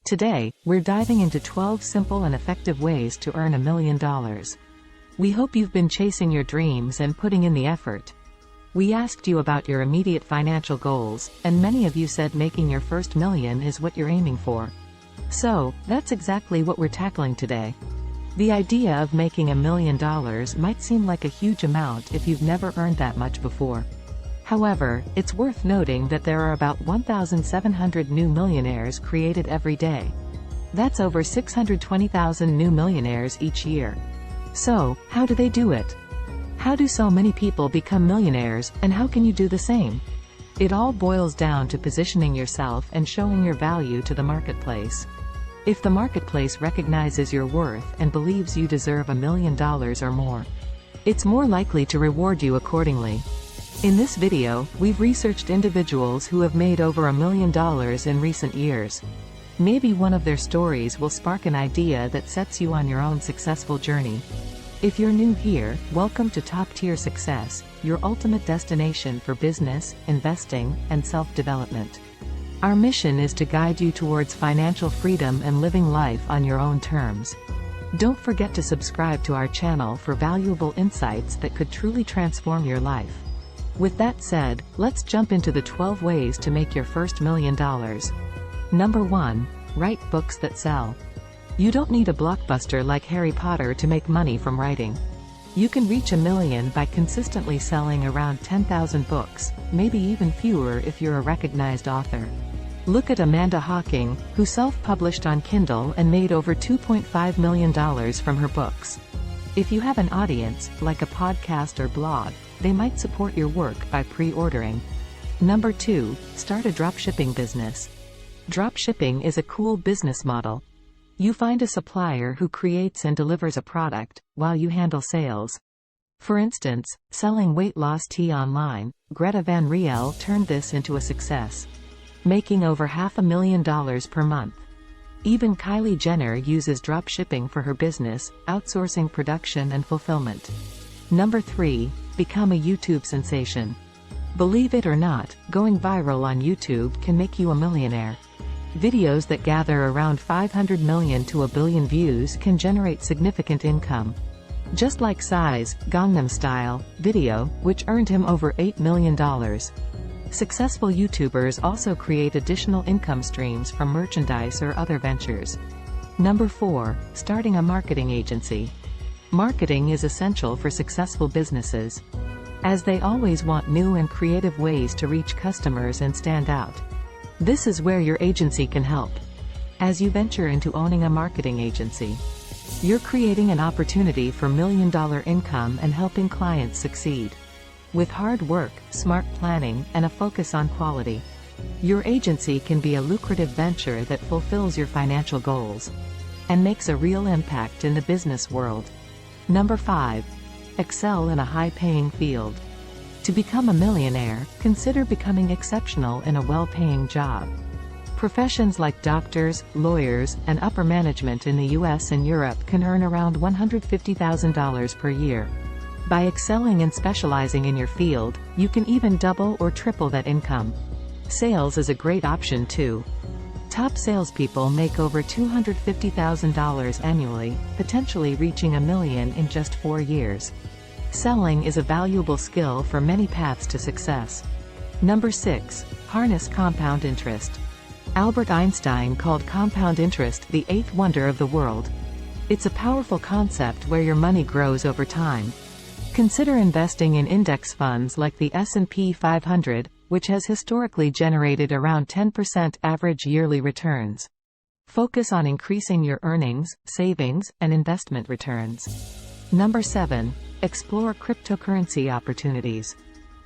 Today, we're diving into 12 simple and effective ways to earn $1 million. We hope you've been chasing your dreams and putting in the effort. We asked you about your immediate financial goals, and many of you said making your first million is what you're aiming for. So, that's exactly what we're tackling today. The idea of making $1 million might seem like a huge amount if you've never earned that much before. However, it's worth noting that there are about 1,700 new millionaires created every day. That's over 620,000 new millionaires each year. So, how do they do it? How do so many people become millionaires, and how can you do the same? It all boils down to positioning yourself and showing your value to the marketplace. If the marketplace recognizes your worth and believes you deserve $1 million or more, it's more likely to reward you accordingly. In this video, we've researched individuals who have made over $1 million in recent years. Maybe one of their stories will spark an idea that sets you on your own successful journey. If you're new here, welcome to Top Tier Success, your ultimate destination for business, investing, and self-development. Our mission is to guide you towards financial freedom and living life on your own terms. Don't forget to subscribe to our channel for valuable insights that could truly transform your life. With that said, let's jump into the 12 ways to make your first $1 million. Number 1. Write books that sell. You don't need a blockbuster like Harry Potter to make money from writing. You can reach $1 million by consistently selling around 10,000 books, maybe even fewer if you're a recognized author. Look at Amanda Hawking, who self-published on Kindle and made over $2.5 million from her books. If you have an audience, like a podcast or blog, they might support your work by pre-ordering. Number 2. Start a dropshipping business. Dropshipping is a cool business model. You find a supplier who creates and delivers a product, while you handle sales. For instance, selling weight loss tea online, Greta Van Riel turned this into a success, making over $500,000 per month. Even Kylie Jenner uses dropshipping for her business, outsourcing production and fulfillment. Number 3. Become a YouTube sensation. Believe it or not, going viral on YouTube can make you a millionaire. Videos that gather around 500 million to 1 billion views can generate significant income. Just like Psy's Gangnam Style video, which earned him over $8 million. Successful YouTubers also create additional income streams from merchandise or other ventures. Number 4. Starting a marketing agency. Marketing is essential for successful businesses, as they always want new and creative ways to reach customers and stand out. This is where your agency can help. As you venture into owning a marketing agency, you're creating an opportunity for $1 million income and helping clients succeed. With hard work, smart planning, and a focus on quality, your agency can be a lucrative venture that fulfills your financial goals and makes a real impact in the business world. Number 5. Excel in a high-paying field. To become a millionaire, consider becoming exceptional in a well-paying job. Professions like doctors, lawyers, and upper management in the US and Europe can earn around $150,000 per year. By excelling and specializing in your field, you can even double or triple that income. Sales is a great option too. Top salespeople make over $250,000 annually, potentially reaching $1 million in just 4 years. Selling is a valuable skill for many paths to success. Number 6. Harness compound interest. Albert Einstein called compound interest the 8th wonder of the world. It's a powerful concept where your money grows over time. Consider investing in index funds like the S&P 500, which has historically generated around 10% average yearly returns. Focus on increasing your earnings, savings, and investment returns. Number 7. Explore cryptocurrency opportunities.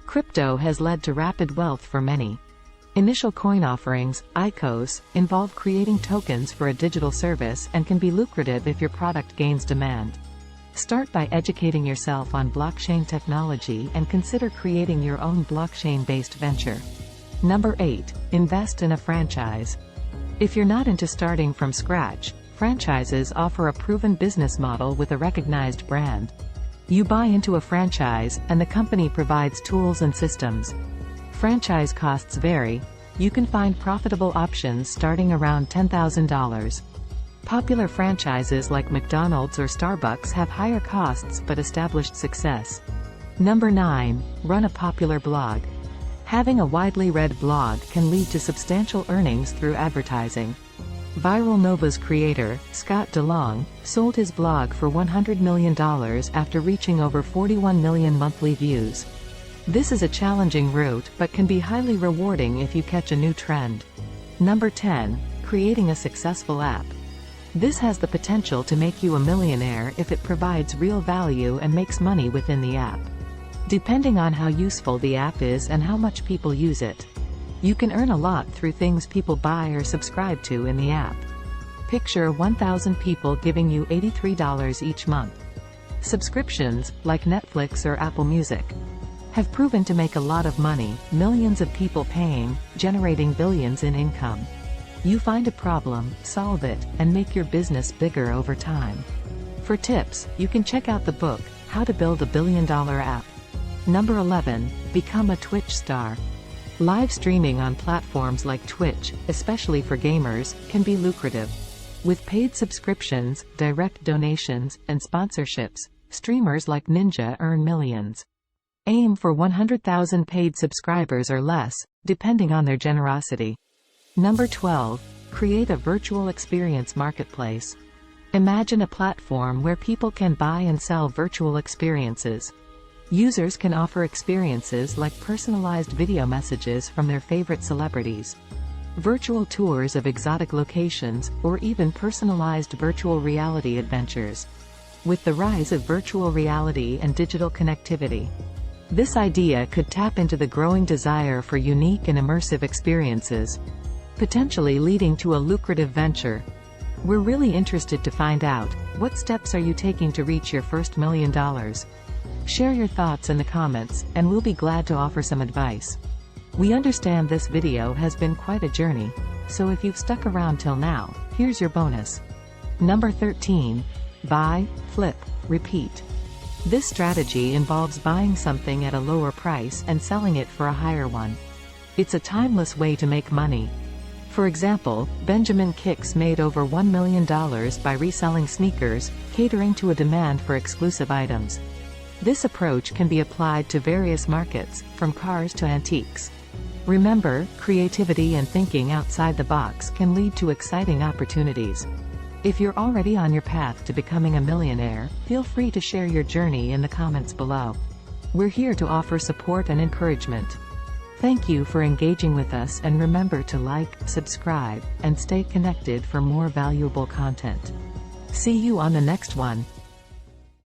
Crypto has led to rapid wealth for many. Initial coin offerings, ICOs, involve creating tokens for a digital service and can be lucrative if your product gains demand. Start by educating yourself on blockchain technology and consider creating your own blockchain-based venture. Number 8. Invest in a franchise. If you're not into starting from scratch, franchises offer a proven business model with a recognized brand. You buy into a franchise, and the company provides tools and systems. Franchise costs vary, You can find profitable options starting around $10,000. Popular franchises like McDonald's or Starbucks have higher costs but established success. Number 9. Run a popular blog. Having a widely read blog can lead to substantial earnings through advertising. Viral Nova's creator, Scott DeLong, sold his blog for $100 million after reaching over 41 million monthly views. This is a challenging route but can be highly rewarding if you catch a new trend. Number 10. Creating a successful app. This has the potential to make you a millionaire if it provides real value and makes money within the app. Depending on how useful the app is and how much people use it, you can earn a lot through things people buy or subscribe to in the app. Picture 1,000 people giving you $83 each month. Subscriptions, like Netflix or Apple Music, have proven to make a lot of money, millions of people paying, generating billions in income. You find a problem, solve it, and make your business bigger over time. For tips, you can check out the book, How to Build a Billion-Dollar App. Number 11. Become a Twitch star. Live streaming on platforms like Twitch, especially for gamers, can be lucrative. With paid subscriptions, direct donations, and sponsorships, streamers like Ninja earn millions. Aim for 100,000 paid subscribers or less, depending on their generosity. Number 12. Create a virtual experience marketplace. Imagine a platform where people can buy and sell virtual experiences. Users can offer experiences like personalized video messages from their favorite celebrities, virtual tours of exotic locations, or even personalized virtual reality adventures. With the rise of virtual reality and digital connectivity, this idea could tap into the growing desire for unique and immersive experiences, potentially leading to a lucrative venture. We're really interested to find out, what steps are you taking to reach your first $1 million? Share your thoughts in the comments, and we'll be glad to offer some advice. We understand this video has been quite a journey, so if you've stuck around till now, here's your bonus. Number 13. Buy, flip, repeat. This strategy involves buying something at a lower price and selling it for a higher one. It's a timeless way to make money. For example, Benjamin Kicks made over $1 million by reselling sneakers, catering to a demand for exclusive items. This approach can be applied to various markets, from cars to antiques. Remember, creativity and thinking outside the box can lead to exciting opportunities. If you're already on your path to becoming a millionaire, feel free to share your journey in the comments below. We're here to offer support and encouragement. Thank you for engaging with us, and remember to like, subscribe, and stay connected for more valuable content. See you on the next one.